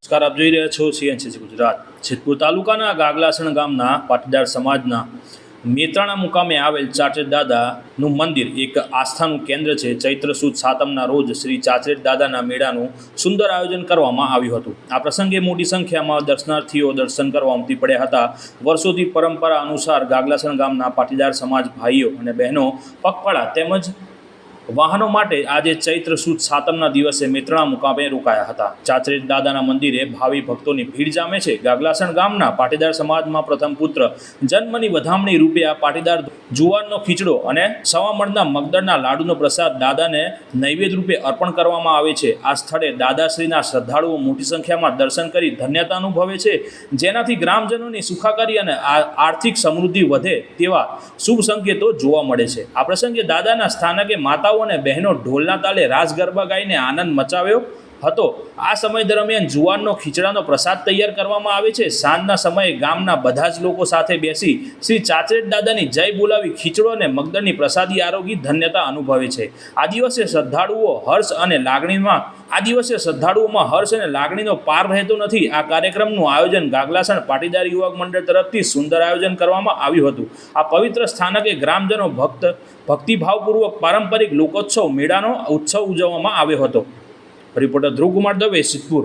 નમસ્કાર, આપ જોઈ રહ્યા છો સીએનસીસી ગુજરાત। જેતપુર તાલુકાના ગાગલાસણ ગામના પાટીદાર સમાજના મેત્રાણા મુકામે આવેલ ચાચરેડ દાદાનું મંદિર એક આસ્થાનું કેન્દ્ર છે। ચૈત્ર સુદ સાતમના રોજ શ્રી ચાચરેડ દાદાના મેળાનું સુંદર આયોજન કરવામાં આવ્યું હતું। આ પ્રસંગે મોટી સંખ્યામાં દર્શનાર્થીઓ દર્શન કરવા ઉમટી પડ્યા હતા। વર્ષોથી પરંપરા અનુસાર ગાગલાસણ ગામના પાટીદાર સમાજ ભાઈઓ અને બહેનો પગપાળા તેમજ વાહનો માટે આજે ચૈત્ર સુદ સાતમના દિવસે મેત્રાણા મુકામે રોકાયા હતા। ચાચરેડ દાદાના મંદિરે ભાવિ ભક્તોની ભીડ જામે છે। ગાગલાસણ ગામના પાટીદાર સમાજમાં પ્રથમ પુત્ર જન્મની વધામણી રૂપે આ પાટીદાર જુવારનો ખીચડો અને સવામણના મગદળના લાડુનો પ્રસાદ દાદાને નૈવેદ્ય રૂપે અર્પણ કરવામાં આવે છે। આ સ્થળે દાદાશ્રીના શ્રદ્ધાળુઓ મોટી સંખ્યામાં દર્શન કરી ધન્યતા અનુભવે છે, જેનાથી ગ્રામજનોની સુખાકારી અને આર્થિક સમૃદ્ધિ વધે તેવા શુભ સંકેતો જોવા મળે છે। આ પ્રસંગે દાદાના સ્થાનકે માતાઓ અને બહેનો ઢોલના તાલે રાસ ગરબા ગાઈને આનંદ મચાવ્યો હતો। આ સમય દરમિયાન જુવારનો ખીચડાનો પ્રસાદ તૈયાર કરવામાં આવે છે। સાંજના સમયે ગામના બધા જ લોકો સાથે બેસી શ્રી ચાચરેડ દાદાની જય બોલાવી ખીચડો અને મગદળની પ્રસાદી આરોગી ધન્યતા અનુભવે છે। આ દિવસે શ્રદ્ધાળુઓમાં હર્ષ અને લાગણીનો પાર રહેતો નથી। આ કાર્યક્રમનું આયોજન ગાગલાસણ પાટીદાર યુવક મંડળ તરફથી સુંદર આયોજન કરવામાં આવ્યું હતું। આ પવિત્ર સ્થાનકે ગ્રામજનો ભક્તિભાવપૂર્વક પારંપરિક લોકોત્સવ મેળાનો ઉત્સવ ઉજવવામાં આવ્યો હતો। રિપોર્ટર ધ્રુવ કુમાર દવે, સિદ્ધપુર।